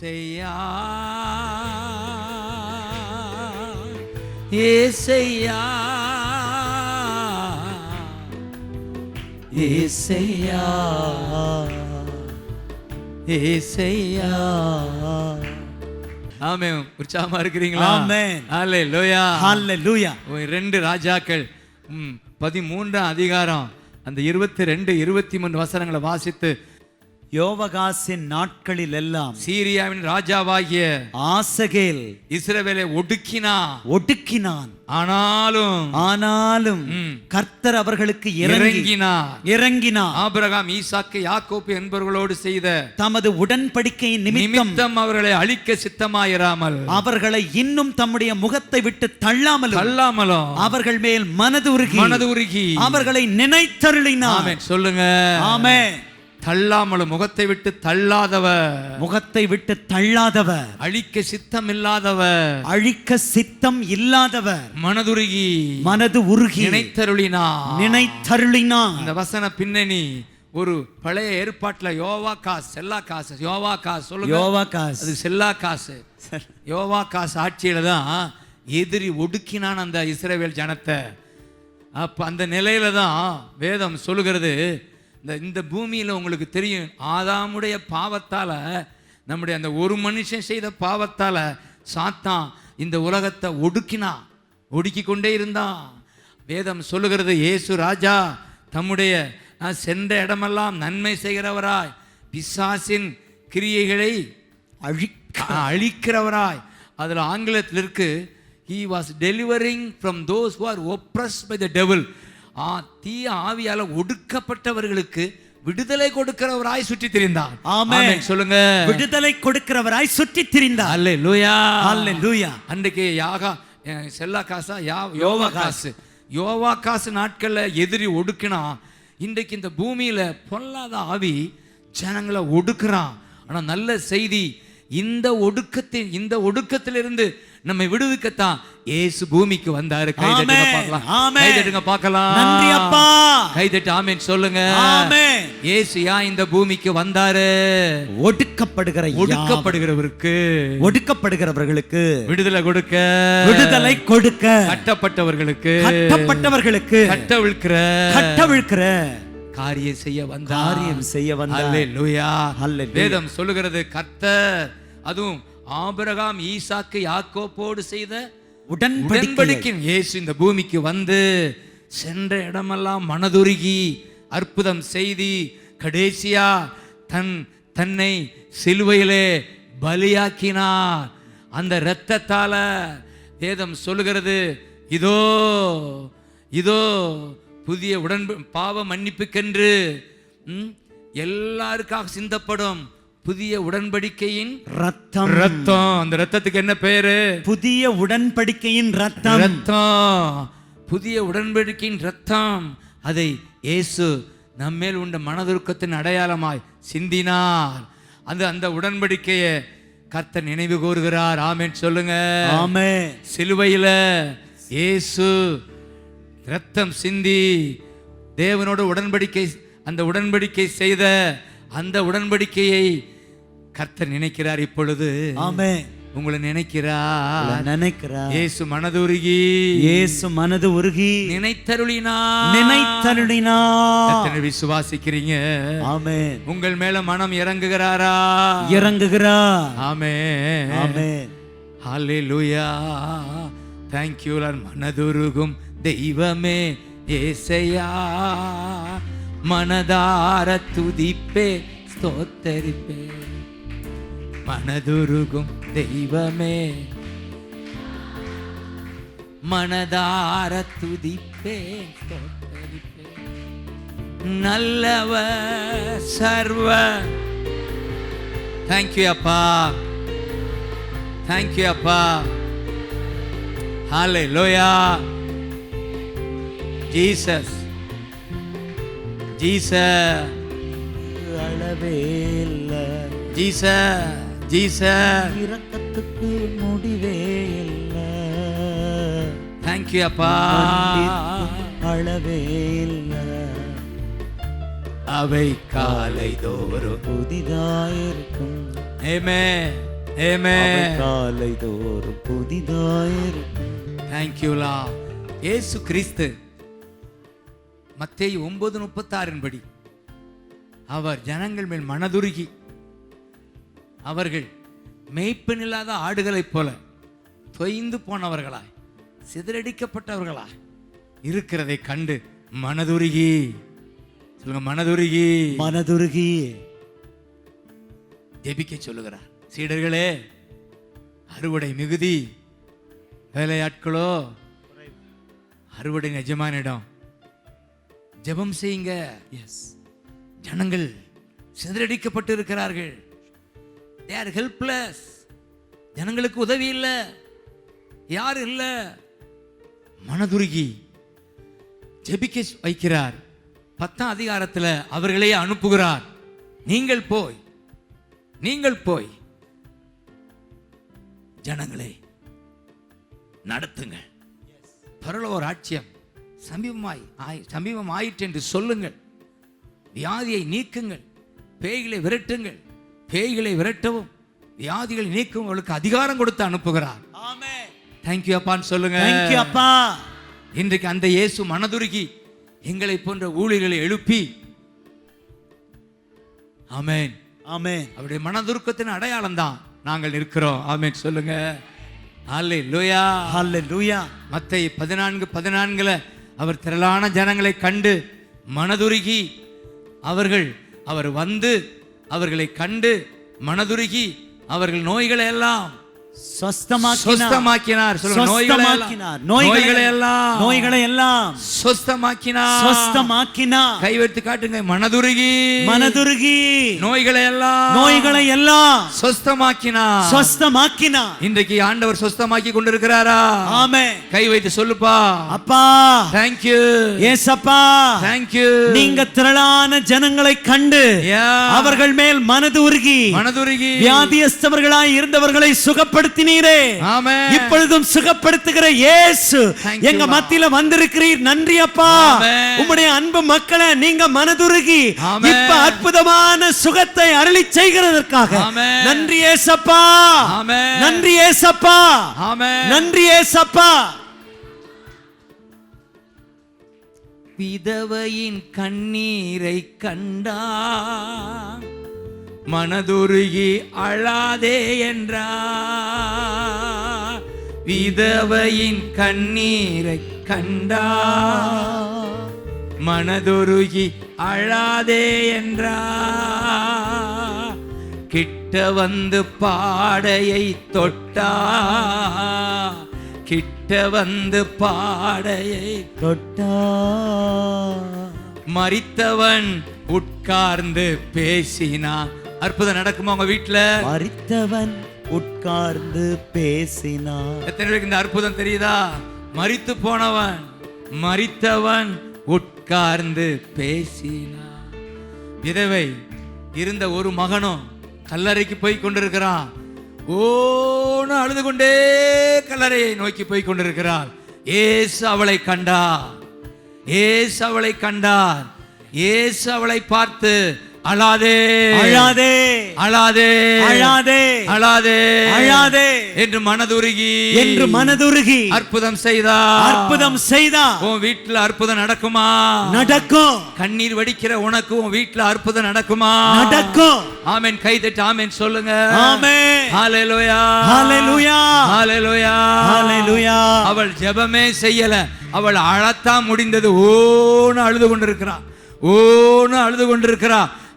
ஏசையா ஏசையா ஏசையா ஏசையா. ஆமென். உற்சாகமா இருக்கிறீங்களா? ஆமென். ஹல்லேலூயா ஹல்லேலூயா. 2 ராஜாக்கள் 13 அதிகாரம் அந்த 22 23 வசனங்களை வாசித்து, யோவகாசின் நாட்களில் எல்லாம் சீரியாவின் ராஜாவாகிய ஆசகேல் இஸ்ரவேலை ஒடுக்கினான். ஆனாலும் கர்த்தர் அவர்களுக்கு இறங்கினார். ஆபிரகாம், ஈசாக்கு, யாக்கோபு என்பவர்களோடு செய்த தமது உடன்படிக்கையின் நிமித்தம் அவர்களை அழிக்க சித்தமாயிராமல், அவர்களை இன்னும் தம்முடைய முகத்தை விட்டு தள்ளாமலும் அவர்கள் மேல் மனது உருகி அவர்களை நினைத்தருளினார். ஆமென். சொல்லுங்க. ஆமென். தள்ளாமலும், முகத்தை விட்டு தள்ளாதவர், அழிக்க சித்தம் இல்லாதவர், மனது உருகி நினைத்தருளினார். இந்த வசன பின்னணி ஒரு பழைய ஏற்பாட்டுல யோவாகாஸ் சொல்லுங்க. அது செல்லாகாசு. யோவாகாஸ் ஆட்சியில தான் எதிரி ஒடுக்கினான் அந்த இஸ்ரவேல் ஜனத்தை. அப்ப அந்த நிலையில தான் வேதம் சொல்லுகிறது, இந்த பூமியில் உங்களுக்கு தெரியும், ஆதாமுடைய பாவத்தால, நம்முடைய அந்த ஒரு மனுஷன் செய்த பாவத்தால சாத்தான் இந்த உலகத்தை ஒடுக்கி கொண்டே இருந்தான். வேதம் சொல்லுகிறது, இயேசு ராஜா தம்முடைய சென்ற இடமெல்லாம் நன்மை செய்கிறவராய், பிசாசின் கிரியைகளை அழிக்கிறவராய். அதில் ஆங்கிலத்தில் இருக்கு, he was delivering from those who are oppressed by the devil. தீய ஆவியால ஒடுக்கப்பட்டவர்களுக்கு விடுதலை கொடுக்கிறவராய் சுற்றி திரிந்தார். ஆமென். சொல்லுங்க. விடுதலை கொடுக்கிறவராய் சுற்றி திரிந்தார். ஹல்லேலூயா ஹல்லேலூயா. அன்றைக்கு யோவாகாசு நாட்கள்ல எதிரி ஒடுக்கினா, இன்றைக்கு இந்த பூமியில பொல்லாத ஆவி ஜனங்களை ஒடுக்குறான். ஆனா நல்ல செய்தி, இந்த ஒடுக்கத்திலிருந்து நம்மை விடுவிக்கத்தான் இயேசு பூமிக்கு வந்தாரு. கைதட்டுங்க பார்க்கலாம். நன்றி அப்பா. கைதட்டு ஆமென் சொல்லுங்க. ஆமென். இயேசு இந்த பூமிக்கு வந்தாரு. ஒடுக்கப்படுகிறவர்களுக்கு விடுதலை கொடுக்க, கட்டப்பட்டவர்களுக்கு கட்டவிழ்க்கிற காரியம் செய்ய வந்தார். ஹல்லேலூயா. வேதம் சொல்லுகிறது, கர்த்தர் அதுவும் ஆபிரகாம், ஈசாக்கு, யாக்கோபோடு செய்த உடன்படிக்கை இயேசு இந்த பூமிக்கு வந்து சென்ற இடமெல்லாம் மனதுருகி அற்புதம் செய்தி, கடைசியா தன்னை சிலுவையிலே பலியாக்கினார். அந்த இரத்தத்தால வேதம் சொல்லுகிறது, இதோ புதிய பாவ மன்னிப்புக்கென்று எல்லாருக்காக சிந்தப்படும் புதிய உடன்படிக்கையின் ரத்தம். அந்த ரத்தத்துக்கு என்ன பெயரு? புதிய உடன்படிக்கையின் ரத்தம். புதிய உடன்படிக்கையின் ரத்தம். அதை இயேசு நம்மேல் உண்ட மனதுருக்கத்தின் அடையாளமாய் சிந்தினார். அந்த உடன்படிக்கையை கர்த்தர் நினைவு கூறுகிறார். ஆமென் சொல்லுங்க. ஆமென். சிலுவையில இயேசு ரத்தம் சிந்தி தேவனோட உடன்படிக்கை செய்த அந்த உடன்படிக்கையை கர்த்தர் நினைக்கிறார். இப்பொழுது ஆமென். உங்களை நினைக்கிறார். இயேசு மனது உருகி நினைத்தருளினார். எத்தனை விசுவாசிக்கிறீங்க? ஆமென். உங்கள் மேல மனம் இறங்குகிறார். ஆமென். ஆமென். ஹல்லேலூயா. Thank you Lord. மனதுருகும் தெய்வமே ஏசையா, மனதார துதிப்பே ஸ்தோத்தரிப்பே. மனதுருகும் தெய்வமே, மனதார துதிப்பே ஸ்தோத்தரிப்பே. நல்லவ சர்வ. தேங்க்யூ அப்பா. தேங்க்யூ அப்பா. ஹல்லேலூயா. ஜீசஸ் அளவே இல்ல. ஜீசஸ் இரக்கத்துக்கு முடிவே இல்ல. தேங்க்யூ அப்பா. அளவே இல்ல. அவை காலை தோறும் புதிதாயிருக்கும். ஆமென். ஆமென். காலை தோறும் புதிதாயிருக்கும். Thank you Lord. இயேசு கிறிஸ்து மத்தேயு 9:36 படி அவர் ஜனங்கள் மேல் மனதுருகி அவர்கள் மேய்ப்பன் இல்லாத ஆடுகளைப் போல தொய்ந்து போனவர்களாய் சிதறடிக்கப்பட்டவர்களாய் இருக்கிறதை கண்டு மனதுருகி, சொல்லுங்க மனதுருகி, மனதுருகி ஜெபிக்க சொல்லுகிறார். சீடர்களே, அறுவடை மிகுதி, வேலையாட்களோ அறுவடை எஜமானிடம். ஜெபம் செய்யுங்க. எஸ், ஜனங்கள் சிதறடிக்கப்பட்டு இருக்கிறார்கள். they are helpless. ஜனங்களுக்கு உதவி இல்லை, யார் இல்லை. மனதுருகி ஜெபிக்க வைக்கிறார். 10ஆம் அதிகாரத்தில் அவர்களே அனுப்புகிறார். நீங்கள் போய் ஜனங்களை நடத்துங்கள். பரலோக ராஜ்யம் சமீபம் ஆயிற்று என்று சொல்லுங்கள். வியாதியை நீக்குங்கள், பேய்களை விரட்டுங்கள். பேய்களை விரட்டவும் வியாதிகளை நீக்கவும் அவளுக்கு அதிகாரம் கொடுத்து அனுப்புகிறார். ஆமென். தேங்க்யூ அப்பான்னு சொல்லுங்க. தேங்க்யூ அப்பா. இன்றைக்கு அந்த இயேசு மனதுருகி எங்களை போன்ற ஊழியர்களை எழுப்பி, ஆமென் ஆமென், அவருடைய மனதுருக்கத்தின் அடையாளம் தான் நாங்கள் இருக்கிறோம். ஆமென் சொல்லுங்க. ஹல்லேலூயா, ஹல்லேலூயா. மத்தேயு 14:14 அவர் திரளான ஜனங்களை கண்டு மனதுருகி அவர் வந்து அவர்களை கண்டு மனதுருகி அவர்கள் நோய்களை எல்லாம் சொஸ்தமாக்கினார். நோய்களை எல்லாம் சொஸ்தமாக்கினார். கை வைத்து காட்டுங்க. மனதுருகி நோய்களை எல்லாம் சொஸ்தமாக்கினார். இன்றைக்கு ஆண்டவர் சொஸ்தமாக்கி கொண்டிருக்கிறாரா? ஆமென். கை வைத்து சொல்லுப்பா. அப்பா thank you, ஏசப்பா thank you. நீங்க திரளான ஜனங்களை கண்டு அவர்கள் மேல் மனதுருகி வியாதியஸ்தவர்களாய் இருந்தவர்களை சுகப்படுத்தினீரே. ஆமென். இப்பொழுதும் சுகப்படுத்துகிற இயேசு எங்க மத்தியில வந்திருக்கிறீர். நன்றி அப்பா. உம்முடைய அன்பு மக்களை நீங்க மனதுருகி இப்ப அற்புதமான சுகத்தை அருளி செய்கிறதற்காக நன்றி ஏசப்பா. நன்றி ஏசப்பா. நன்றி ஏசப்பா. விதவையின் கண்ணீரை கண்டா மனதுருகி அழாதே என்றா. விதவையின் கண்ணீரை கண்டா மனதுருகி அழாதே என்றா. கிட்ட வந்து பாடையை தொட்டா, கிட்ட வந்து பாடையை தொட்டா. மரித்தவன் உட்கார்ந்து பேசினான். அற்புதம் நடக்குமா உங்க வீட்டுல? மரித்தவன் உட்கார்ந்து பேசினான். எத்தனை பேருக்கு இந்த அற்புதம் தெரியுதா? மரித்தவன் உட்கார்ந்து பேசினான். விதவை இருந்த ஒரு மகனும் கல்லறைக்கு போய் கொண்டிருக்கிறான். ஓன்னு அழுது கொண்டே கல்லறையை நோக்கி போய் கொண்டிருக்கிறாள். இயேசு அவளை கண்டார். இயேசு அவளை பார்த்து அழாதே அழாதே அழாதே அழாதே அழாதே அழாதே என்று மனதுருகி அற்புதம் செய்தார். உன் வீட்டுல அற்புதம் நடக்குமா? நடக்கும். கண்ணீர் வடிக்கிற உனக்கு உன் வீட்டுல அற்புதம் நடக்குமா? நடக்கும். ஆமென். கை தட்டி ஆமென் சொல்லுங்க. ஆமென். ஹல்லேலூயா, ஹல்லேலூயா, ஹல்லேலூயா, ஹல்லேலூயா. அவள் ஜெபமே செய்யல, அவள் அழத்தான் முடிந்தது. ஓன்னு அழுது கொண்டிருக்கிறா.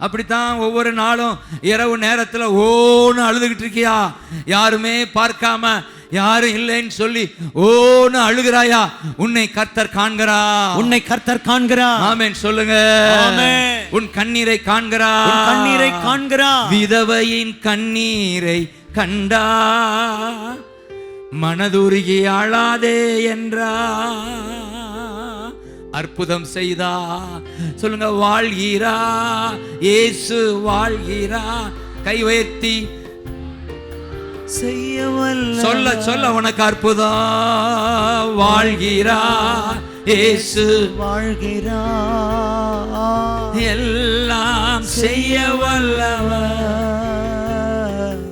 அப்படித்தான் ஒவ்வொரு நாளும் இரவு நேரத்தில் ஓன்னு அழுதுகிட்டு இருக்கியா? யாருமே பார்க்காம, யாரும் இல்லைன்னு சொல்லி ஓன்னு அழுகிறாயா? உன்னை கர்த்தர் காண்கிறார். ஆமென் சொல்லுங்க. உன் கண்ணீரை காண்கிறார். விதவையின் கண்ணீரை கண்டா மனதுருகி அழாதே என்றா. அற்புதம் செய்தா. சொல்லுங்க. வாழ்கிறா, இயேசு வாழ்கிறா. கை உயர்த்தி சொல்ல உனக்கு அற்புதம். வாழ்கிறா, இயேசு வாழ்கிறா. எல்லாம் செய்ய வல்லவர்.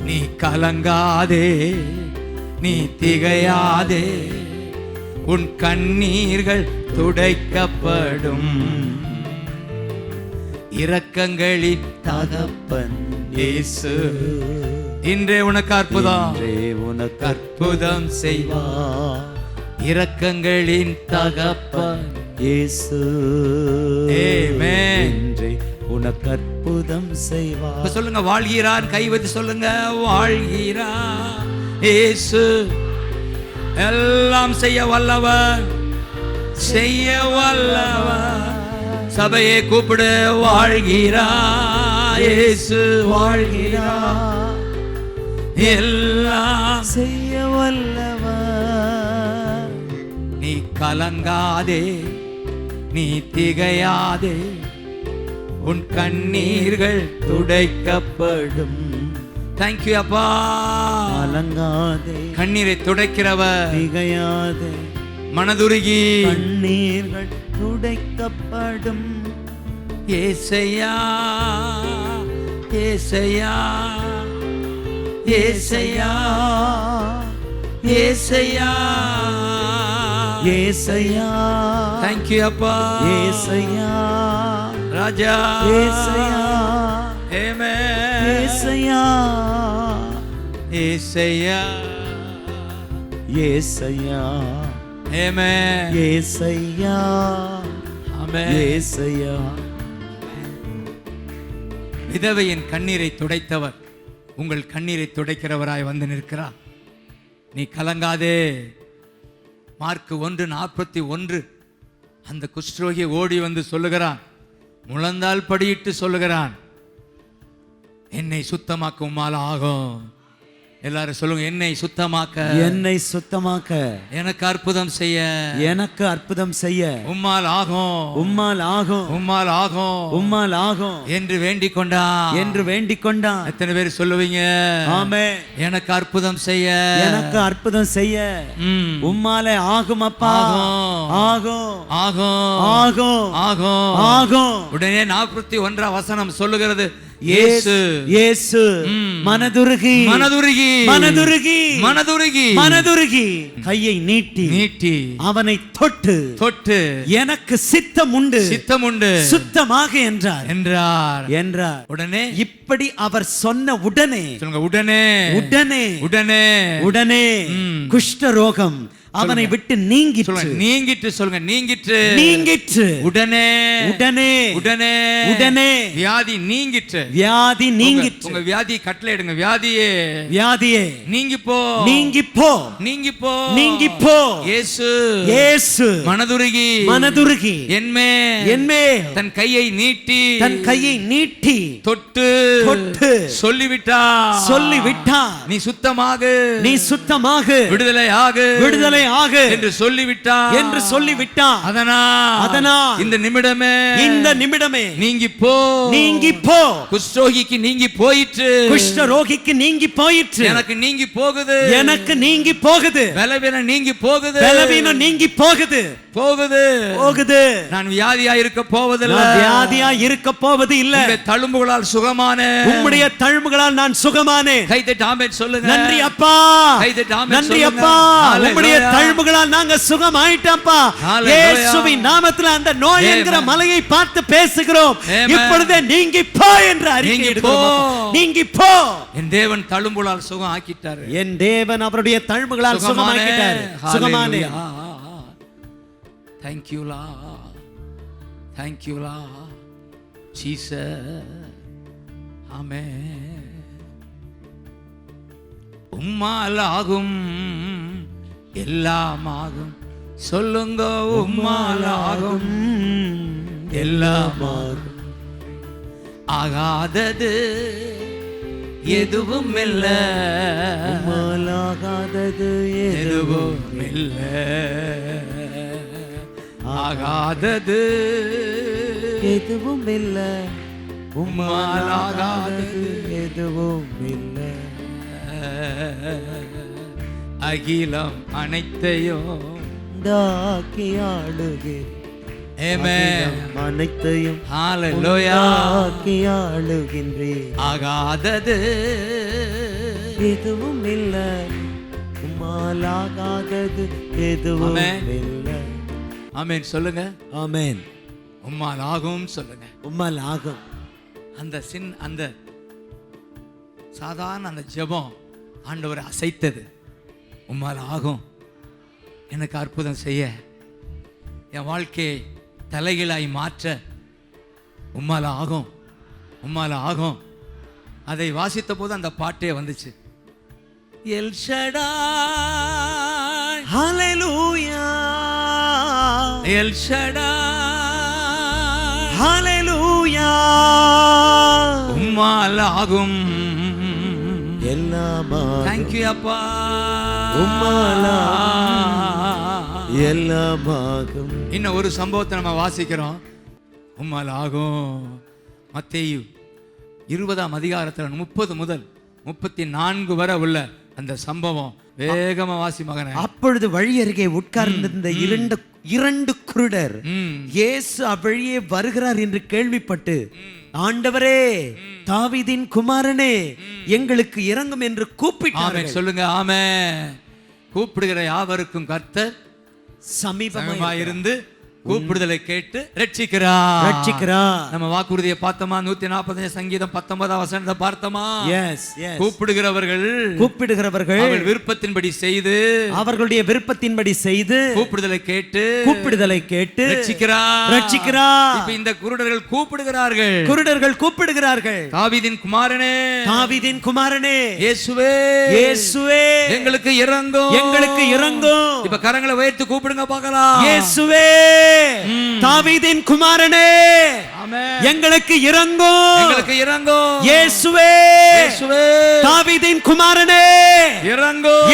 நீ கலங்காதே, நீ திகையாதே, உன் கண்ணீர்கள் துடைக்கப்படும். இரக்கங்களின் தகப்பன் இயேசு இன்றே உனக்கு அற்புதம் செய்வார். இரக்கங்களின் தகப்பன் இயேசு ஆமென். இன்றே உனக்கு அற்புதம் செய்வார். சொல்லுங்க, வாழ்கிறார். கை வைத்து சொல்லுங்க, வாழ்கிறார் இயேசு. எல்லாம் செய்ய வல்லவர், செய்ய வல்லவர். சபையை கூப்பிடு, வாழ்கிறார் இயேசு, வாழ்கிறார், எல்லாம் செய்ய வல்லவர். நீ கலங்காதே, நீ திகையாதே, உன் கண்ணீர்கள் துடைக்கப்படும். தேங்க்யூ அப்பா. கலங்காதே, கண்ணீரை துடைக்கிறவர், திகையாதே, மனதுருகி கண்ணீர்கள் துடைக்கப்படும். ஏசையா, ஏசையா, ஏசையா, ஏசையா, ஏசையா. தேங்க்யூ அப்பா. ஏசையா ராஜா, ஏசையா, ஆமென். ஏசையா, ஏசையா, ஏசையா, ஆமென். ஏசையா, ஆமென். ஏசையா. விதவையின் கண்ணீரை துடைத்தவர் உங்கள் கண்ணீரை துடைக்கிறவராய் வந்து நிற்கிறார். நீ கலங்காதே. மார்க் 1:41 அந்த குஷ்டரோகி ஓடி வந்து சொல்லுகிறான், முழந்தால் படியிட்டு சொல்லுகிறான், என்னை சுத்தமாக்க உம்மால் ஆகும். எல்லாரும் சொல்லுங்க, என்னை சுத்தமாக்க, என்னை சுத்தமாக்க, எனக்கு அற்புதம் செய்ய, எனக்கு அற்புதம் செய்ய உம்மால் ஆகும், உம்மால் ஆகும், உம்மால் ஆகும், உம்மால் ஆகும் என்று வேண்டிக் கொண்டான், என்று வேண்டிக் கொண்டான். எத்தனை பேர் சொல்லுவீங்க, ஆமென், எனக்கு அற்புதம் செய்ய, எனக்கு அற்புதம் செய்ய உம்மாலே ஆகும் அப்பா, ஆகும், ஆகும், ஆகும், ஆகும், ஆகும். உடனே 41 வசனம் சொல்லுகிறது, இயேசு, இயேசு மனதுருகி, மனதுருகி, மனதுருகி, மனதுருகி, மனதுருகி கையை நீட்டி, நீட்டி அவனை தொட்டு, தொட்டு, எனக்கு சித்தம் உண்டு, சித்தம் உண்டு, சுத்தமாக என்றார், என்றார், என்றார். உடனே இப்படி அவர் சொன்ன உடனே, சொல்லுங்க, உடனே, உடனே, உடனே, உடனே குஷ்டரோகம் அவனை விட்டு நீங்கிற்று, நீங்கிற்று. சொல்லுங்க, நீங்கிற்று, நீங்கிற்று. உடனே, உடனே, உடனே, உடனே வியாதி நீங்கிற்று, வியாதி நீங்கிற்று. உங்க வியாதி கட்டளை எடுங்க, வியாதியே, வியாதியே நீங்கி போ, நீங்கி போ, நீங்கி போ, நீங்கி போ. இயேசு, இயேசு மனதுருகி, மனதுருகி என்மே, என்மே தன் கையை நீட்டி, தன் கையை நீட்டி, தொட்டு, தொட்டு சொல்லிவிட்டார், சொல்லிவிட்டார், நீ சுத்தமாக, நீ சுத்தமாக, விடுதலையாக, விடுதலையாக என்று சொல்லிவிட்டார், என்று சொல்லிவிட்டார். அதனால் இந்த நிமிடமே, இந்த நிமிடமே நீங்கி போ, நீங்கி போ. குஷ்டரோகிக்கு நீங்கி போயிற்று, குஷ்டரோகிக்கு நீங்கி போயிற்று, எனக்கு நீங்கி போகுது, எனக்கு நீங்கி போகுது, பலவீனம் நீங்கி போகுது, பலவீனம் நீங்கி போகுது, போகுது, போகுது. நான் வியாதியா இருக்க போவதில்லை, வியாதியா இருக்க போவது இல்லை, தழும்புகளால் சுகமான, உம்முடைய தழும்புகளால் நான் சுகமானேன். கை தட்டி ஆமென் சொல்லுங்க. நன்றி அப்பா, கை தட்டி ஆமென் நன்றி சொல்லுங்க. அப்பா, உம்முடைய தழும்புகளால் நாங்க சுகமாயிட்டோம்ப்பா. இயேசுவின் நாமத்தில் அந்த நோய் என்கிற மலையை பார்த்து பேசுகிறோம், இப்பொழுதே நீங்கி போ என்று அறிக்கை எடுக்கிறோம். நீங்கி போ. என் தேவன் தழும்புகளால் சுகம் ஆக்கிட்டார், என் தேவன் அவருடைய தழும்புகளால் சுகமாக்கிட்டார், சுகமானே. Thank you Lord, thank you Lord Jesus, amen. உம்மால் ஆகும், எல்லாம் ஆகும், சொல்லுங்க, உம்மால் ஆகும், எல்லாம் ஆகும், ஆகாதது எதுவும் இல்ல, உம்மால் ஆகாதது எதுவும் இல்ல, ஆகாதது எதுவும் இல்ல, உம்மால் ஆகாதது எதுவும் இல்ல. அகிலம் அனைத்தையும் தாக்கி ஆளுகிறேன், அனைத்தையும் ஹalleluya தாக்கி ஆளுகின்றேன். ஆகாதது எதுவும் இல்ல, உம்மாலாகாதது எதுவும் இல்ல. ஆமென் சொல்லுங்க. ஆமென். உம்மால் ஆகும் சொல்லுங்க. உம்மால் ஆகும். அந்த சாதாரண அந்த ஜெபம் ஆண்டவரை அசைத்தது. உம்மால் ஆகும், எனக்கு அற்புதம் செய்ய, என் வாழ்க்கையை தலைகீழாய் மாற்ற உம்மால் ஆகும், உம்மால் ஆகும். அதை வாசித்த போது அந்த பாட்டே வந்துச்சு. எல் ஷடாய் ஹல்லேலூயா, எல் ஷடாய் ஹல்லேலூயா, உம்மால் ஆகும் எல்லாமா. Thank you அப்பா. உம்மால் எல்லாமாகும். இன்னும் ஒரு சம்பவத்தை நம்ம வாசிக்கிறோம். உம்மால் ஆகும். மத்தேயு 20ஆம் அதிகாரத்தில் 30 முதல் 34 வரை உள்ள அந்த சம்பவம் வேகமா வாசி மகனே. அப்பொழுது வழி அருகே உட்கார்ந்திருந்த இரண்டு குருடர் இயேசு அவ்வழியே வருகிறார் என்று கேள்விப்பட்டு, ஆண்டவரே, தாவீதின் குமாரனே, எங்களுக்கு இரங்கும் என்று கூப்பிட்டார்கள். சொல்லுங்க ஆமென். கூப்பிடுகிற யாவருக்கும் கர்த்தர் சமீபமாய் இருந்து கூப்பிடுதலை கேட்டு ரட்சிக்கிறார். நம்ம வாக்குறுதியை பார்த்தோமா? 145 சங்கீதம் 19ஆம் வசனத்தை பார்த்தோமா? கூப்பிடுகிறவர்கள் அவர்கள் விருப்பத்தின்படி செய்து, அவர்களுடைய விருப்பத்தின்படி செய்து கூப்பிடுதலை கேட்டு ரட்சிக்கிறார். இப்ப இந்த குருடர்கள் கூப்பிடுகிறார்கள். தாவீதின் குமாரனே, இயேசுவே, எங்களுக்கு இரங்கும். இப்ப கரங்களை உயர்த்தி கூப்பிடுங்க பார்க்கலாம். இயேசுவே, தாவீதின் குமாரனே, எங்களுக்கு இரங்கும். இயேசுவே, தாவீதின் குமாரனே, இரங்கும்.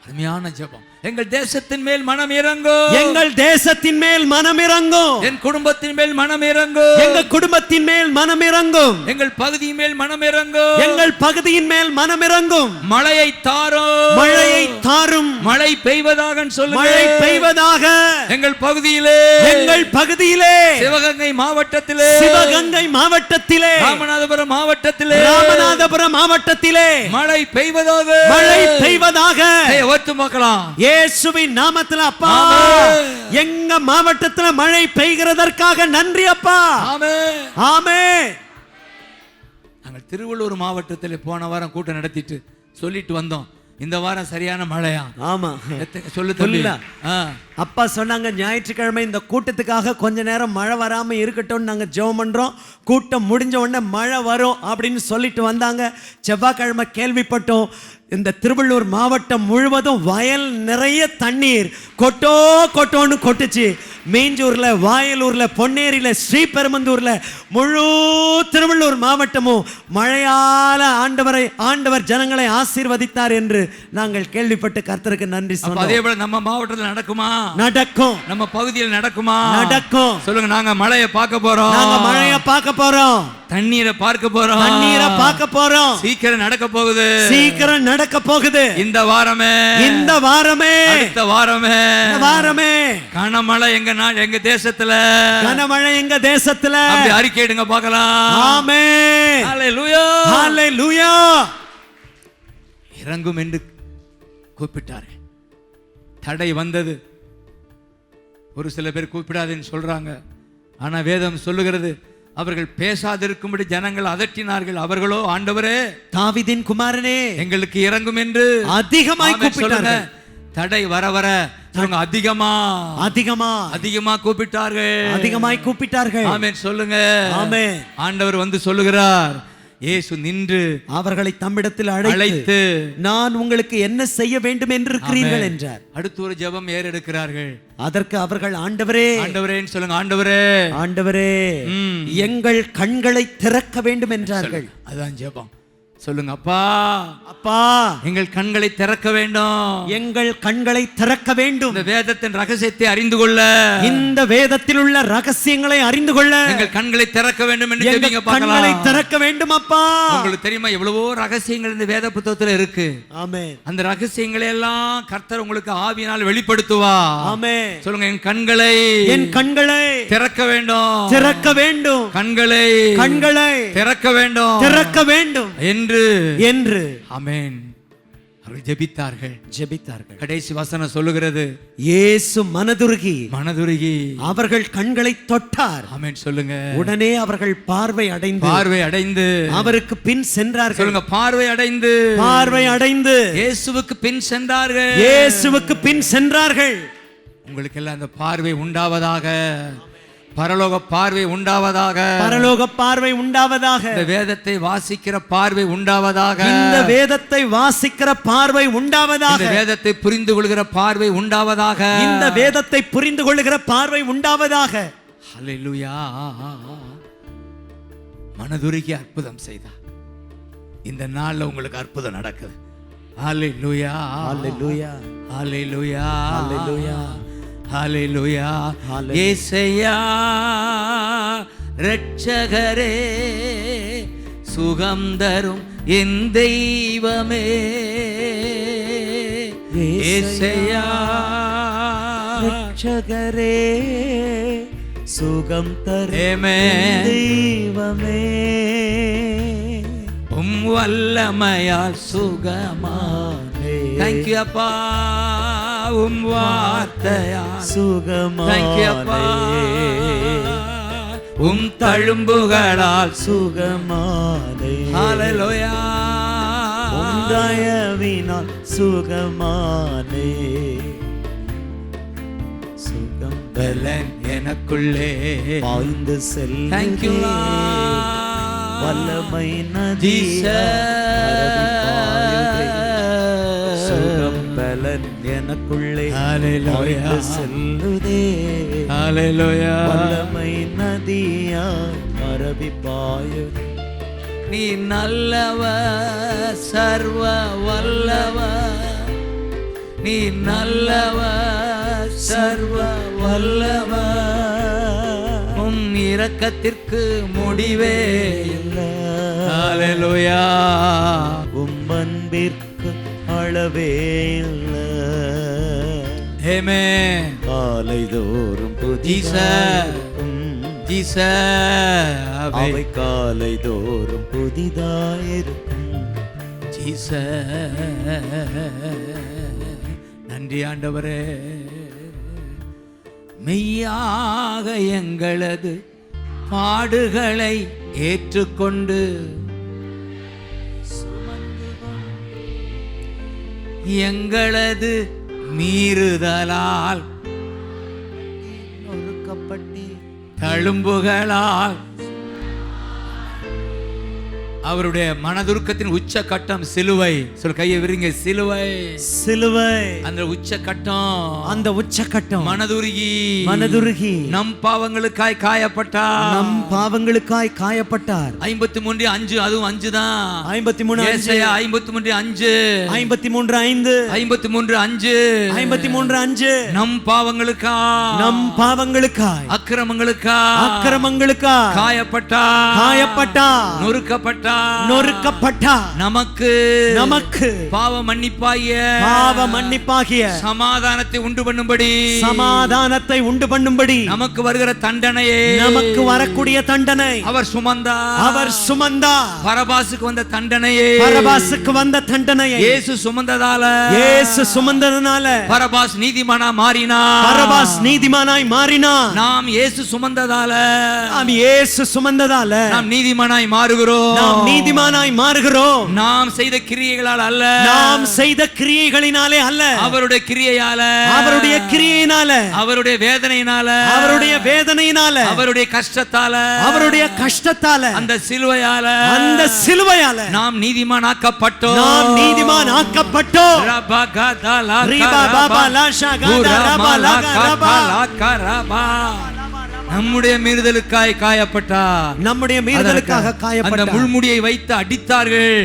அருமையான ஜெபம். எங்கள் தேசத்தின் மேல் மனம் இறங்கும். எங்கள் தேசத்தின் மேல் மனம் இறங்கும். என் குடும்பத்தின் மேல் மனம் இறங்கும். எங்கள் குடும்பத்தின் மேல் மனம் இறங்கும். எங்கள் பகுதியின் மேல் மனம் இறங்கும். எங்கள் பகுதியின் மேல் மனம் இறங்கும். மழையை தாரும். மழை பெய்வதாக சொல்லு. மழை பெய்வதாக. எங்கள் பகுதியிலே சிவகங்கை மாவட்டத்திலே ராமநாதபுரம் மாவட்டத்திலே மழை பெய்வதாக. ஒத்து பார்க்கலாம். இயேசுவின் நாமத்தில் அப்பா, எங்க மாவட்டத்துல மழை பெய்கிறதற்காக நன்றி அப்பா. ஆமென். நாங்கள் திருவள்ளூர் மாவட்டத்தில் போன வாரம் கூட்டம் நடத்திட்டு சொல்லிட்டு வந்தோம். இந்த வாரம் சரியான மழையா? ஆமா. சொல்லு தம்பி. அப்பா சொன்னாங்க, ஞாயிற்றுக்கிழமை இந்த கூட்டத்துக்காக கொஞ்ச நேரம் மழை வராம இருக்கட்டும், நாங்க ஜெபம் பண்றோம், கூட்டம் முடிஞ்ச உடனே மழை வரும் அப்படின்னு சொல்லிட்டு வந்தாங்க. செவ்வாய்க்கிழமை கேள்விப்பட்டோம், இந்த திருவள்ளூர் மாவட்டம் முழுவதும் வயல் நிறைய தண்ணீர் கொட்டோன்னு கொட்டுச்சு. மீஞ்சூர்ல, வாயலூர்ல, பொன்னேரியில, ஸ்ரீபெருமந்தூர்ல, முழு திருவள்ளூர் மாவட்டமும் மழையால ஆண்டவர் ஜனங்களை ஆசீர்வதித்தார் என்று நாங்கள் கேள்விப்பட்டு கர்த்தருக்கு நன்றி சொன்னோம். அதே போல நம்ம மாவட்டத்தில் நடக்குமா? நடக்கும். நம்ம பகுதியில் நடக்குமா? நடக்கும். சொல்லுங்க. நாங்க மழையை பார்க்க போறோம். தண்ணீரை பார்க்க போறோம். சீக்கிரம் நடக்க போகுது. இந்த வாரமே அடுத்த வாரமே கனமழை எங்க தேசத்துல அப்படி அறிக்கையிடுங்க பார்க்கலாம். ஆமென். ஹல்லேலூயா. இறங்கும் என்று கூப்பிட்டாரு. தடை வந்தது. ஒரு சில பேர் கூப்பிடாதுன்னு சொல்றாங்க. ஆனா வேதம் சொல்லுகிறது, அவர்கள் பேசாதிருக்கும்படி ஜனங்கள் அதட்டினார்கள். அவர்களோ, ஆண்டவரே, தாவீதின் குமாரனே, எங்களுக்கு இறங்கும் என்று அதிகமாய் கூப்பிட்டார்கள். தடை வர அதிகமா கூப்பிட்டார்கள். ஆமென் சொல்லுங்க. ஆமென். ஆண்டவர் வந்து சொல்லுகிறார், இயேசு நின்று அவர்களை தம்மிடத்தில் அழைத்து, நான் உங்களுக்கு என்ன செய்ய வேண்டும் என்று இருக்கிறீர்கள் என்றார். அடுத்து ஒரு ஜெபம் ஏறெடுக்கிறார்கள். அதற்கு அவர்கள், ஆண்டவரேன்னு சொல்லுங்க. ஆண்டவரே, எங்கள் கண்களை திறக்க வேண்டும் என்றார்கள். அதான் ஜெபம். சொல்லுங்க, அப்பா அப்பா எங்கள் கண்களை திறக்க வேண்டும், எங்கள் கண்களை திறக்க வேண்டும், இந்த வேதத்தின் ரகசியத்தை அறிந்து கொள்ள, இந்த வேதத்தில் உள்ள ரகசியங்களை அறிந்து கொள்ள எங்கள் கண்களை திறக்க வேண்டும் என்று எங்கள் ஜெபிங்க கண்களை பார்க்கலாம். திறக்க வேண்டும் அப்பா. உங்களுக்கு தெரியுமா எவ்வளவோ ரகசியங்கள் இந்த வேத புத்தகத்துல இருக்கு. ஆமென். அந்த ரகசியங்களை எல்லாம் கர்த்தர் உங்களுக்கு ஆவியினால் வெளிப்படுத்துவா. ஆமென். சொல்லுங்க, என் கண்களை திறக்க வேண்டும், திறக்க வேண்டும், கண்களை திறக்க வேண்டும், திறக்க வேண்டும் என்று ஆமென். அவர்கள் ஜெபித்தார்கள். கடைசி வசனம் சொல்லுகிறது, இயேசு மனதுருகி அவர்கள் கண்களை தொட்டார். ஆமென். சொல்லுங்க, உடனே அவர்கள் பார்வை அடைந்து அவருக்கு பின் சென்றார்கள். சொல்லுங்க, பார்வை அடைந்து இயேசுவுக்கு பின் சென்றார்கள். உங்களுக்கு எல்லாம் அந்த பார்வை உண்டாவதாக, பரலோக பார்வை உண்டாவதாக, இந்த வேதத்தை வாசிக்கிற பார்வை உண்டாவதாக, இந்த வேதத்தை வாசிக்கிற பார்வை உண்டாவதாக, இந்த வேதத்தை புரிந்து கொள்கிற பார்வை உண்டாவதாக, இந்த வேதத்தை புரிந்து கொள்கிற பார்வை உண்டாவதாக. ஹல்லேலூயா. மனதுருகி அற்புதம் செய்தார். இந்த நாள்ல உங்களுக்கு அற்புதம் நடக்குது. ஹல்லேலூயா, ஹல்லேலூயா, ஹல்லேலூயா, ஹல்லேலூயா, ஹல்லேலூயா. இயேசையா இரட்சகரே, சுகம் தரும் என் தெய்வமே, இயேசையா இரட்சகரே, சுகம் தரும் தெய்வமே, வல்லமையால் சுகமானே. Thank you அப்பா, வார்த்தையால் சுகமானே. Thank you அப்பா, தழும்புகளால் சுகமானே. ஹல்லேலூயா. தயவினால் சுகமானே. சுகம் பலன் எனக்குள்ளே பாய்ந்து செல்லுதே. Thank you வல்லமை நதியே, சுகம் பலன் எனக்குள்ளே பாய்ந்து செல்லுதே. ஹல்லேலூயா. வல்லமை நதியாய் பரவி பாயுதே. நீ நல்லவர், சர்வ வல்லவர், நீ நல்லவர், சர்வ வல்லவர், உம் இரக்கத்திற்கு முடிவே இல்லை. ஹல்லேலூயா. உம் அன்பிற்கு அளவே இல்லை. ஆமென். காலைதோறும் அவை காலைதோறும் புதிதாயிருக்கும். நன்றி ஆண்டவரே. மெய்யாக எங்களது பாடுகளை ஏற்றுக்கொண்டு எங்களது மீறுதலால் நொறுக்கப்பட்டு தழும்புகளால் அவருடைய மனதுருக்கத்தின் உச்ச கட்டம் சிலுவை. சொல், கையை விரிங்க. சிலுவை, சிலுவை. அந்த உச்ச கட்டம், அந்த உச்ச கட்டம் மனதுருகி நம் பாவங்களுக்காய் காயப்பட்டார். நம் பாவங்களுக்காய் காயப்பட்டார். 53:5. அதுவும் 5 தான். 53 ஏசாயா 53:5. 53:5. 53:5. நம் பாவங்களுக்காய் அக்கிரமங்களுக்காய் காயப்பட்டார், நொறுக்கப்பட்டார். நமக்கு பாவ மன்னிப்பாகிய சமாதானத்தை உண்டு பண்ணும்படி நமக்கு வருகிற தண்டனையே, நமக்கு வரக்கூடிய தண்டனை அவர் சுமந்தார். பரபாசுக்கு வந்த தண்டனையே இயேசு சுமந்ததால பரபாஸ் நீதிமானாய் மாறினார். நாம் இயேசு சுமந்ததால நாம் நீதிமானாய் மாறுகிறோம். நாம் செய்த கிரியைகளால் அல்ல, நாம் செய்த கிரியைகளினாலே அல்ல, அவருடைய கிரியையினால, அவருடைய வேதனையினால, அவருடைய கஷ்டத்தால, அந்த சிலுவையால நாம் நீதிமானாக்கப்பட்டோம். நம்முடைய மீறுதலுக்காக காயப்பட்டார். முள்முடியை வைத்து அடித்தார்கள்.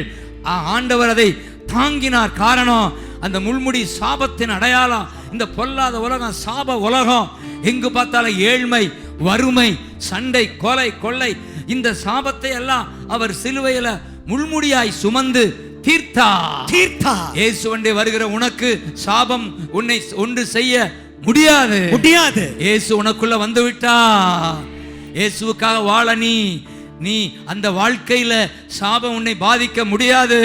ஆண்டவர் அதை தாங்கினார். காரணம், அந்த முள்முடி சாபத்தின் அடையாளம். இந்த பொல்லாத உலகம் சாப உலகம். எங்கு பார்த்தாலும் ஏழ்மை, வறுமை, சண்டை, கொலை, கொள்ளை, இந்த சாபத்தை எல்லாம் அவர் சிலுவையில முள்முடியாய் சுமந்து தீர்த்தார். இயேசுவண்டே வருகிற உனக்கு சாபம் உன்னை ஒன்று செய்ய முடியாது. இயேசு உனக்குள்ள வந்து விட்டார். இயேசுவுக்காக வாழ நீ அந்த வாழ்க்கையில சாபம் உன்னை பாதிக்க முடியாது.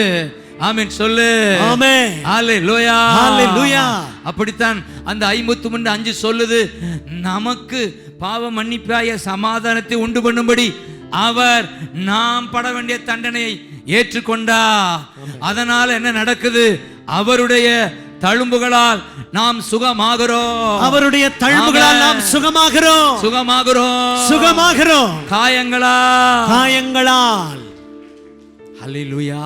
ஆமென் சொல்லு. ஆமென். ஹalleluya. ஹalleluya. அப்படித்தான் அந்த 53:5 சொல்லுது, நமக்கு பாவ மன்னிப்பாய சமாதானத்தை உண்டு பண்ணும்படி அவர் நாம் பட வேண்டிய தண்டனையை ஏற்றுக்கொண்டார். அதனால என்ன நடக்குது? அவருடைய தழும்புகளால் நாம் சுகமாகிறோம். அவருடைய தழும்புகளால் நாம் சுகமாகிறோம். காயங்களால். ஹalleluya.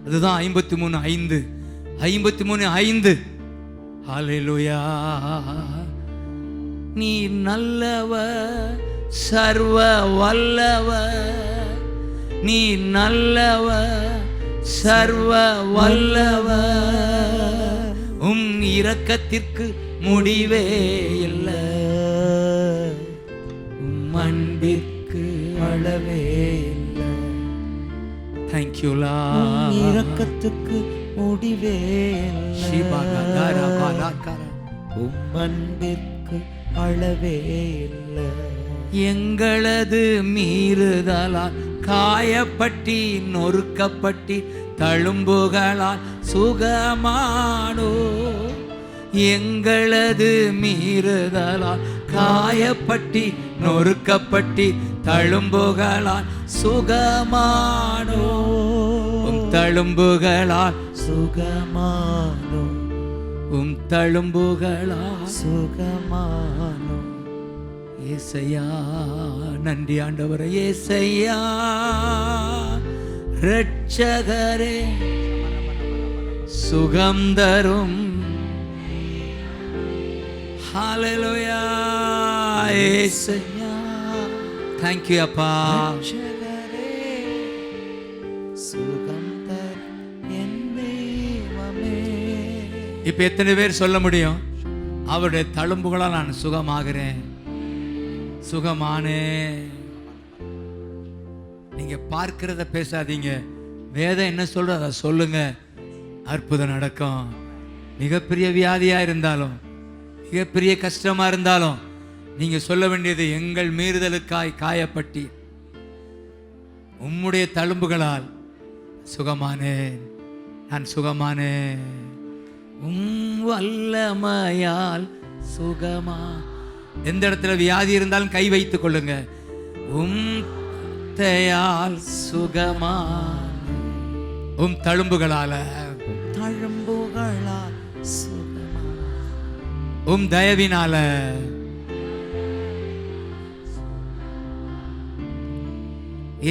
அதுதான் 53:5. ஹalleluya. நீ நல்லவர், சர்வ வல்லவர். நீ நல்லவர், சர்வ வல்லவர். உம் இரக்கத்திற்கு முடிவே இல்லை, உம் அன்பிற்கு அளவே இல்லை. Thank you Lord. இரக்கத்துக்கு முடிவே இல்லை, உம் அன்பிற்கு அளவே இல்லை. எங்களது மீறுதலால் காயப்பட்டி நொறுக்கப்பட்டி தழும்புகளால் சுகமானோ. எங்களது மீறுதலால் காயப்பட்டி நொறுக்கப்பட்டி தழும்புகளால் சுகமானோ. தழும்புகளால் சுகமானோ, தழும்புகளால் சுகமானோ. ஏசையா, நன்றி ஆண்டவரே. ஏசையா இரட்சகரே, சுகம் தரும். ஹalleluya. ஏசையா, thank you அப்பா. சுகம் தரும் என் தெய்வமே. இப்ப எத்தனை பேர் சொல்ல முடியும், அவருடைய தழும்புகளால் நான் சுகமாகிறேன், சுகமானே? நீங்க பார்க்கிறத பேசாதீங்க, வேதம் என்ன சொல்ற அதை சொல்லுங்க. அற்புதம் நடக்கும். மிகப்பெரிய வியாதியா இருந்தாலும், மிகப்பெரிய கஷ்டமா இருந்தாலும், நீங்க சொல்ல வேண்டியது, எங்கள் மீறுதலுக்காய் காயப்பட்டி உம்முடைய தழும்புகளால் சுகமானேன், நான் சுகமானேன். வல்லமையால் சுகமா. எந்த இடத்துல வியாதி இருந்தாலும் கை வைத்துக் கொள்ளுங்க. தயால் சுகமா. தழும்புகளால சுகமா. தயவினால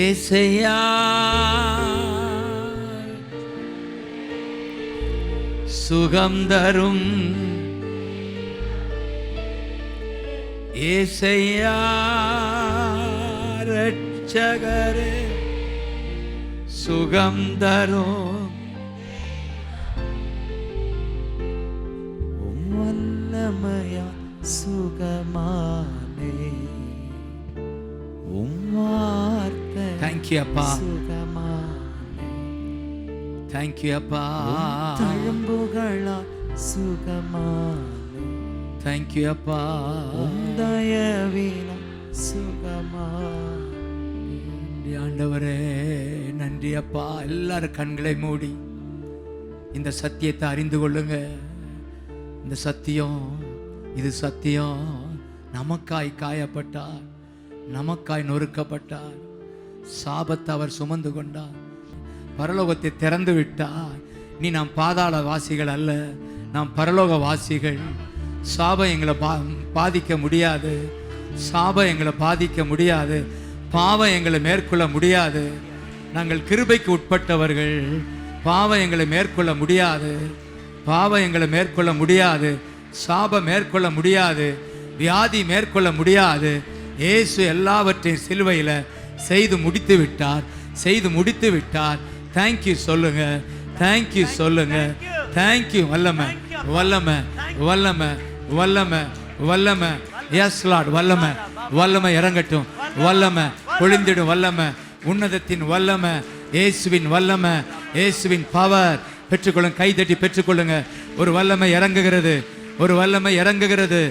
ஏசையா சுகம் தரும். ஏசையா இரட்சகரே, சுகம் தரும். வல்லமையா சுகமானே, வார்த்தை. Thank you அப்பா. சுகமானே. Thank you அப்பா. தழும்புகளா சுகமானே. Thank you அப்பா. தயவினா சுகமானே. ஆண்டவரே நன்றி அப்பா. எல்லாரும் கண்களை மூடி இந்த சத்தியத்தை அறிந்து கொள்ளுங்க. இந்த சத்தியம், இது சத்தியம். நமக்காய் காயப்பட்டார், நமக்காய் நொறுக்கப்பட்டார், சாபத்தை அவர் சுமந்து கொண்டார், பரலோகத்தை திறந்து விட்டார். நீ நாம் பாதாள வாசிகள் அல்ல, நாம் பரலோக வாசிகள். சாபம் எங்களை பாதிக்க முடியாது, சாபம் எங்களை பாதிக்க முடியாது, பாவம் எங்களை மேற்கொள்ள முடியாது. நாங்கள் கிருபைக்கு உட்பட்டவர்கள். பாவம் எங்களை மேற்கொள்ள முடியாது, பாவம் எங்களை மேற்கொள்ள முடியாது, சாபம் மேற்கொள்ள முடியாது, வியாதி மேற்கொள்ள முடியாது. இயேசு எல்லாவற்றையும் சிலுவையில் செய்து முடித்து விட்டார், செய்து முடித்து விட்டார். தேங்க்யூ சொல்லுங்க, தேங்க்யூ சொல்லுங்க, தேங்க்யூ. வல்லமை வல்லமை வல்லமை வல்லமை வல்லமை. எஸ் லார்ட், வல்லமை வல்லமை இறங்கட்டும், வல்லமை பொழிந்திடும், வல்லமை உன்னதத்தின் வல்லமை, இயேசுவின் வல்லமை, இயேசுவின் பவர். பெற்றுக்கொள்ளுங்க, கை தட்டி பெற்றுக்கொள்ளுங்க. ஒரு வல்லமை இறங்குகிறது, ஒரு வல்லமை இறங்குகிறது.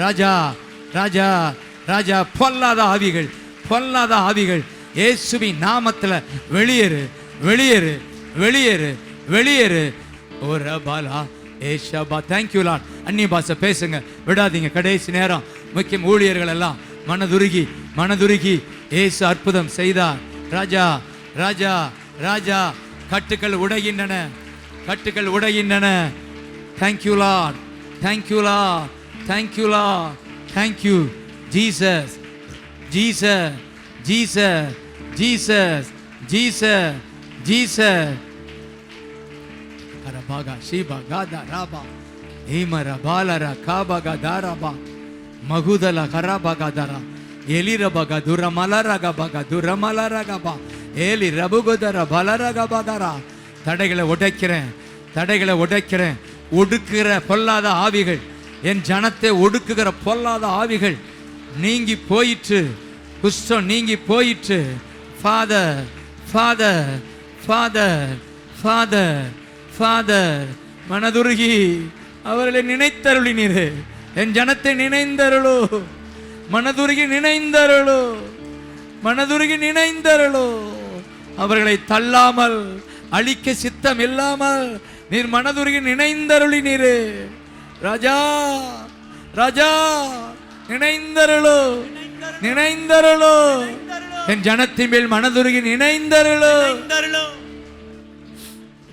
ராஜா ராஜா ராஜா, பொல்லாத ஆவிகள், பொல்லாத ஆவிகள் இயேசுவின் நாமத்துல வெளியேறு, வெளியேறு, வெளியேறு, வெளியேறு. ஓ ரபாலா ஏஷபா. Thank you lord. அந்நிய பாஷை பேசுங்க, விடாதீங்க. கடைசி நேரம் முக்கியம். ஊழியர்கள் எல்லாம் மனதுருகி மனதுருகி இயேசு அற்புதம் செய்தார். ராஜா ராஜா ராஜா, கட்டுக்கள் உடைகின்றன, கட்டுக்கள் உடைகின்றன. Thank you lord, thank you lord, thank you lord, thank you Jesus, Jesus, Jesus, Jesus, Jesus, Jesus. அரபாகா ஷீபா காதா ராபா ஏமரா பாலரா காபாகா தாராபா மகுதல கராபாகாதரா எலிரபகா துரமலரகபகா துரமலரகபா ஏலி ரபுகுதர பலரகபகரா. தடைகளை உடைக்கிறேன், தடைகளை உடைக்கிறேன். ஒடுக்குகிற பொல்லாத ஆவிகள், என் ஜனத்தை ஒடுக்குகிற பொல்லாத ஆவிகள் நீங்கி போயிற்று, குஷ்டம் நீங்கி போயிற்று. Father father father father father, மனதுருகி அவர்களை நினைத்தருளினீரே. என் ஜனத்தை நினைந்தருளோ, மனதுருகி நினைந்தருளோ, மனதுருகி நினைந்தருளோ. அவர்களை தள்ளாமல் அழிக்க சித்தம் இல்லாமல் நீர் மனதுருகி நினைந்தருளினீரே. ராஜா ராஜா, நினைந்தருளோ, நினைந்தருளோ. என் ஜனத்தின் மேல் மனதுருகி நினைந்தருளோ.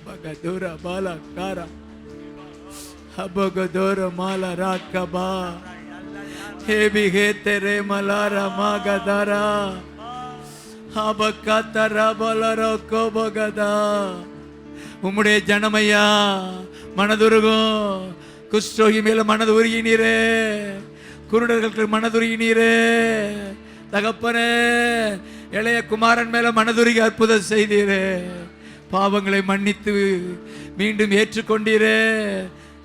பகதுர பாலா காரா அபகதுர மாலா ராக்கபா ஹேபிகே தெரே மலாரா மாகதரா அபகதரா பலரோ கோபகதா. உம்முடைய ஜனமையா மனதுருகும். குஷ்டரோகி மேல மனது உருகினீரே, குருடர்களுக்கு மனதுருகினீரே. தகப்பனே, இளைய குமாரன் மேல மனதுருகி அற்புதம் செய்தீரே. பாவங்களை மன்னித்து மீண்டும் ஏற்றுக்கொண்டீரே,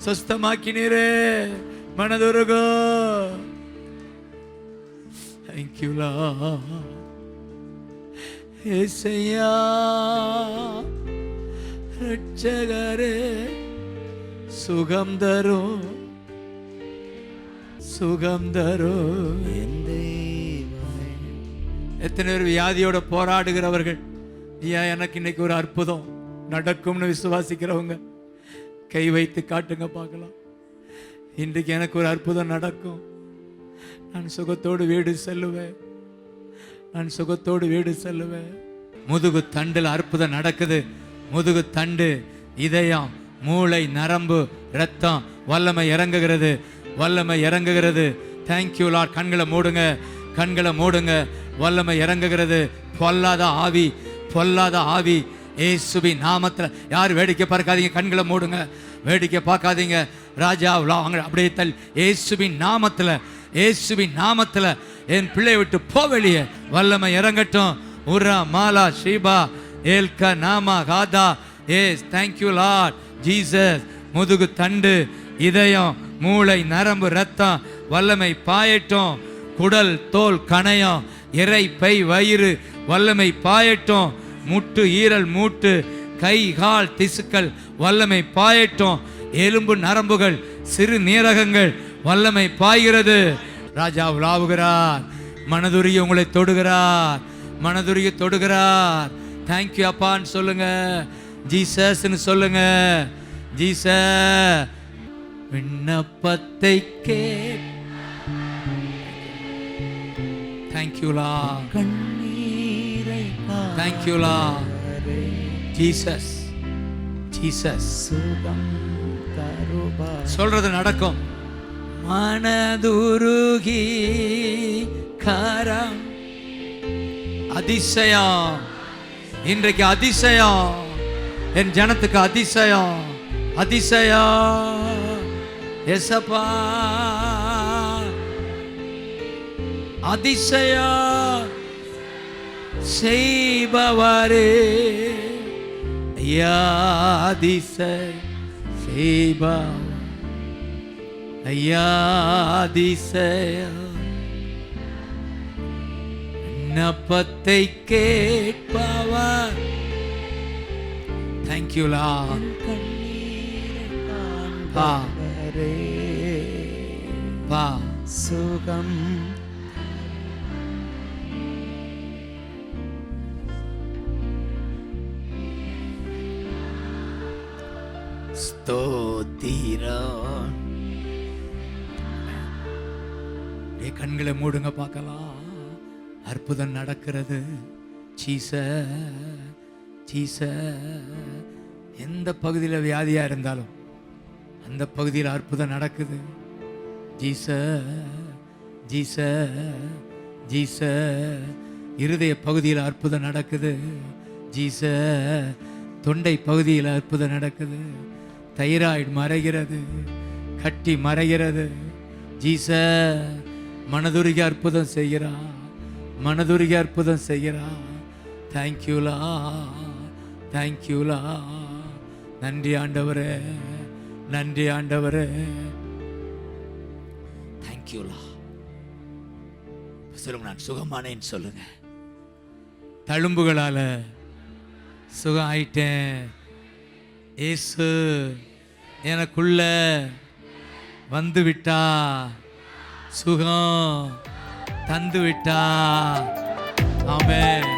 சொஸ்தமாக்கினீரே. மனதுருகோ. Thank you Lord. ஏசையா ரட்சகரே, சுகம் தரும், சுகம் தரும். எத்தனை பேர் வியாதியோட போராடுகிறவர்கள், ஐயா எனக்கு இன்னைக்கு ஒரு அற்புதம் நடக்கும்னு விசுவாசிக்கிறவங்க கை வைத்து காட்டுங்க பார்க்கலாம். இன்றைக்கு எனக்கு ஒரு அற்புதம் நடக்கும், நான் சுகத்தோடு வீடு செல்லுவேன், நான் சுகத்தோடு வீடு செல்லுவேன். முதுகு தண்டில் அற்புதம் நடக்குது. முதுகு தண்டு, இதயம், மூளை, நரம்பு, ரத்தம், வல்லமை இறங்குகிறது, வல்லமை இறங்குகிறது. Thank you Lord. கண்களை மூடுங்க, கண்களை மூடுங்க. வல்லமை இறங்குகிறது. பொல்லாத ஆவி, பொல்லாத ஆவி இயேசுவின் நாமத்தில். யார் வேடிக்கை பார்க்காதீங்க, கண்களை மூடுங்க, வேடிக்கை பார்க்காதீங்க. ராஜா அப்படியே தல். இயேசுவின் நாமத்தில், இயேசுவின் நாமத்தில் என் பிள்ளை விட்டு போ வெளியே. வல்லமை இறங்கட்டும். உரா மாலா ஷீபா ஏல்க நாமா காதா. Yes thank you lord Jesus. முதுகு தண்டு, இதயம், மூளை, நரம்பு, ரத்தம் வல்லமை பாயட்டும். குடல், தோல், கணையம், இறை பை, வயிறு வல்லமை பாயட்டும். முட்டு, ஈரல், மூட்டு, கை, கால், திசுக்கள் வல்லமை பாயட்டும். எலும்பு, நரம்புகள், சிறு நீரகங்கள் வல்லமை பாய்கிறது. ராஜா உலாவுகிறார். மனதுருகி உங்களை தொடுகிறார், மனதுருகி தொடுகிறார். தேங்க்யூ அப்பான்னு சொல்லுங்க, ஜீசஸ்ன்னு சொல்லுங்க. ஜீசஸ் விண்ணப்பத்தை K. Thank you lord, thank you lord. Jesus, Jesus. சொல்றது நடக்கும். மனதுருகி கரம். அதிசயம் இன்றைக்கு, அதிசயம் என் ஜனத்துக்கு, அதிசயம், அதிசயம். எசப்பா அதிசயம் செய்பவரே, ஐயா அதிசயம் செய்பா, ஐயா அதிசயம் விண்ணப்பத்தை கேட்பவர். Thank you Lord. வா வா சுகம் ஸ்தோத்திரம். கண்களை மூடுங்க பார்க்கலாம். அற்புதம் நடக்கிறது. எந்த பகுதியில் வியாதியா இருந்தாலும் அந்த பகுதியில் அற்புதம் நடக்குது. ஜீச இருதய பகுதியில் அற்புதம் நடக்குது. தொண்டை பகுதியில் அற்புதம் நடக்குது. தைராய்டு மறைகிறது, கட்டி மறைகிறது. மனதுருகி அற்புதம் செய்கிறா, மனதுருகி அற்புதம் செய்கிறா. தேங்க்யூலா, தேங்க்யூலா. நன்றி ஆண்டவரே, நன்றி ஆண்டவரே, தேங்க்யூலா. சொல்லுங்க, நான் சுகமானேன்னு சொல்லுங்க. தழும்புகளால சுகம் ஆயிட்டேன். இயேசு எனக்குள்ள வந்து விட்டா, சுகம் தந்து விட்டா. ஆமென்.